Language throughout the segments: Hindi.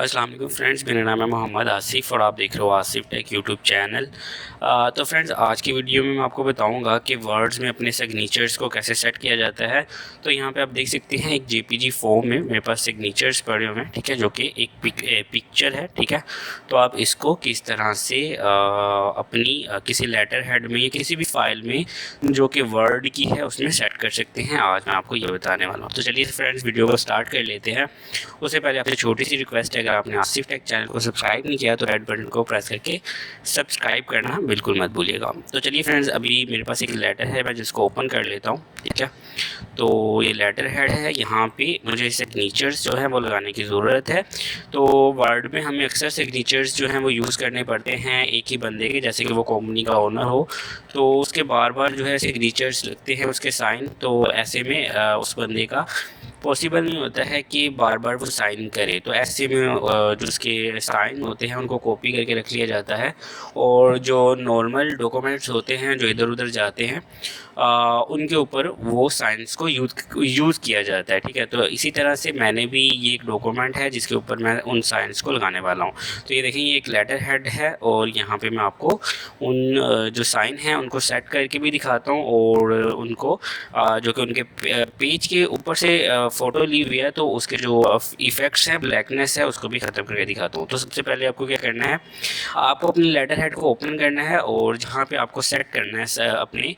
अस्सलाम वालेकुम फ्रेंड्स, मेरा नाम है मोहम्मद आसिफ़ और आप देख रहे हो आसिफ टेक यूट्यूब चैनल। तो फ्रेंड्स, आज की वीडियो में मैं आपको बताऊंगा कि वर्ड्स में अपने सिग्नेचर्स को कैसे सेट किया जाता है। तो यहाँ पे आप देख सकते हैं एक जेपीजी फॉर्म में मेरे पास सिग्नेचर्स पड़े हुए हैं, ठीक है, जो कि एक पिक्चर है, ठीक है। तो आप इसको किस तरह से अपनी किसी लेटर हेड में या किसी भी फाइल में जो कि वर्ड की है उसमें सेट कर सकते हैं, आज मैं आपको ये बताने वाला हूँ। तो चलिए फ्रेंड्स, वीडियो को स्टार्ट कर लेते हैं। उससे पहले आपसे छोटी सी रिक्वेस्ट है, अगर आपने आसिफ टेक चैनल को सब्सक्राइब नहीं किया तो रेड बटन को प्रेस करके सब्सक्राइब करना बिल्कुल मत भूलिएगा। तो चलिए फ्रेंड्स, अभी मेरे पास एक लेटर है, मैं जिसको ओपन कर लेता हूँ, ठीक है। तो ये लेटर हेड है, यहाँ पे मुझे सिग्नेचर्स जो है वो लगाने की ज़रूरत है। तो वर्ड में हमें अक्सर सिग्नेचर्स जो हैं वो यूज़ करने पड़ते हैं एक ही बंदे के, जैसे कि वो कंपनी का ओनर हो तो उसके बार बार जो है सिग्नेचर्स लगते हैं, उसके साइन। तो ऐसे में उस बंदे का पॉसिबल नहीं होता है कि बार बार वो साइन करे। तो ऐसे में जो उसके साइन होते हैं उनको कॉपी करके रख लिया जाता है, और जो नॉर्मल डॉक्यूमेंट्स होते हैं जो इधर उधर जाते हैं उनके ऊपर वो साइंस को यूज़ किया जाता है, ठीक है। तो इसी तरह से मैंने भी ये एक डॉक्यूमेंट है जिसके ऊपर मैं उन साइंस को लगाने वाला हूँ। तो ये देखें, ये एक लेटर हेड है और यहाँ पे मैं आपको उन जो साइन हैं उनको सेट करके भी दिखाता हूँ, और उनको जो कि उनके पेज के ऊपर से फ़ोटो ली हुई है, तो उसके जो इफ़ेक्ट्स हैं, ब्लैकनेस है, उसको भी ख़त्म करके दिखाता हूँ। तो सबसे पहले आपको क्या करना है, आपको अपने लेटर हेड को ओपन करना है और जहाँ पे आपको सेट करना है अपने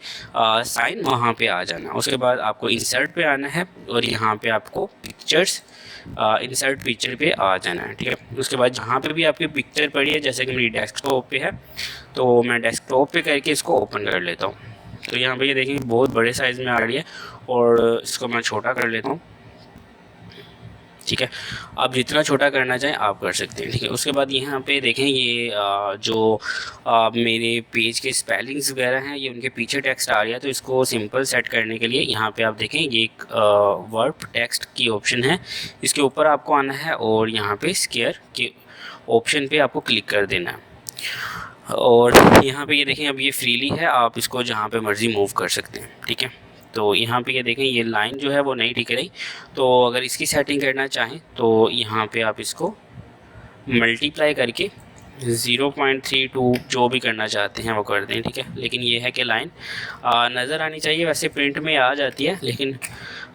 साइन, वहाँ पे आ जाना। उसके बाद आपको इंसर्ट पे आना है और यहाँ पे आपको पिक्चर्स इंसर्ट पिक्चर पे आ जाना है, ठीक है। उसके बाद जहाँ पे भी आपकी पिक्चर पड़ी है, जैसे कि मेरी डेस्कटॉप पे है, तो मैं डेस्कटॉप पे करके इसको ओपन कर लेता हूँ। तो यहाँ पे ये देखिए बहुत बड़े साइज़ में आ रही है, और इसको मैं छोटा कर लेता हूँ, ठीक है। आप जितना छोटा करना चाहें आप कर सकते हैं, ठीक है। उसके बाद यहाँ पे देखें, ये जो मेरे पेज के स्पेलिंग्स वगैरह हैं, ये उनके पीछे टेक्स्ट आ रहा है। तो इसको सिंपल सेट करने के लिए यहाँ पे आप देखें, ये एक वर्ब टेक्स्ट की ऑप्शन है, इसके ऊपर आपको आना है और यहाँ पे स्क्वायर के ऑप्शन पे आपको क्लिक कर देना है। और यहाँ पे ये देखें, अब ये फ्रीली है, आप इसको जहाँ पे मर्ज़ी मूव कर सकते हैं, ठीक है। तो यहाँ पे ये देखें, ये लाइन जो है वो नहीं टिक रही। तो अगर इसकी सेटिंग करना चाहें तो यहाँ पे आप इसको मल्टीप्लाई करके 0.32 जो भी करना चाहते हैं वो कर दें, ठीक है। लेकिन ये है कि लाइन नज़र आनी चाहिए, वैसे प्रिंट में आ जाती है, लेकिन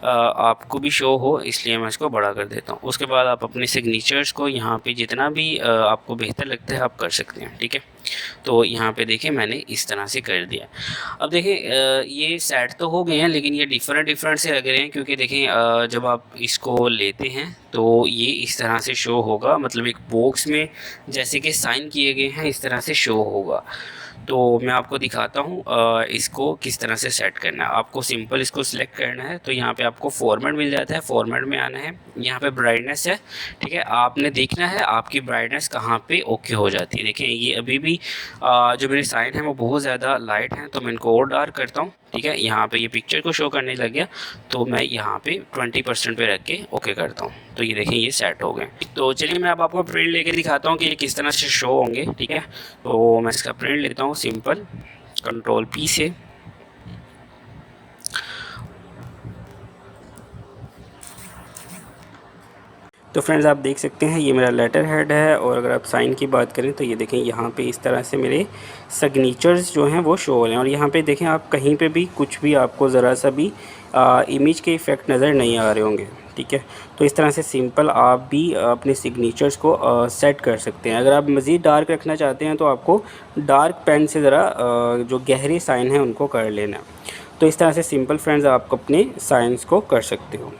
आपको भी शो हो इसलिए मैं इसको बड़ा कर देता हूँ। उसके बाद आप अपने सिग्नेचर्स को यहाँ पे जितना भी आपको बेहतर लगता है आप कर सकते हैं, ठीक है। तो यहाँ पे देखें, मैंने इस तरह से कर दिया। अब देखें, ये सेट तो हो गए हैं, लेकिन ये डिफरेंट से लग रहे हैं, क्योंकि देखें जब आप इसको लेते हैं तो ये इस तरह से शो होगा, मतलब एक बॉक्स में जैसे कि साइन किए गए हैं इस तरह से शो होगा। तो मैं आपको दिखाता हूँ इसको किस तरह से सेट करना है। आपको सिंपल इसको सिलेक्ट करना है, तो यहाँ पे आपको फॉर्मेट मिल जाता है, फॉर्मेट में आना है, यहाँ पे ब्राइटनेस है, ठीक है। आपने देखना है आपकी ब्राइटनेस कहाँ पे ओके हो जाती है। देखें, ये अभी भी जो मेरे साइन है वो बहुत ज़्यादा लाइट हैं, तो मैं इनको और डार्क करता हूँ, ठीक है। यहाँ पे ये पिक्चर को शो करने लग गया, तो मैं यहाँ पे 20% पे रख के ओके करता हूँ। तो ये देखें, ये सेट हो गए। तो चलिए मैं अब आपको प्रिंट लेके दिखाता हूँ कि ये किस तरह से शो होंगे, ठीक है। तो मैं इसका प्रिंट लेता हूँ सिंपल कंट्रोल P से। तो फ्रेंड्स, आप देख सकते हैं ये मेरा लेटर हेड है, और अगर आप साइन की बात करें तो ये देखें, यहाँ पे इस तरह से मेरे सिग्नेचर्स जो हैं वो शो हो रहे हैं। और यहाँ पे देखें, आप कहीं पे भी कुछ भी आपको ज़रा सा भी इमेज के इफ़ेक्ट नज़र नहीं आ रहे होंगे, ठीक है। तो इस तरह से सिंपल आप भी अपने सिग्नेचर्स को सेट कर सकते हैं। अगर आप मज़ीद डार्क रखना चाहते हैं तो आपको डार्क पेन से ज़रा जो गहरे साइन हैं उनको कर लेना। तो इस तरह से सिंपल फ्रेंड्स आप अपने साइंस को कर सकते हो।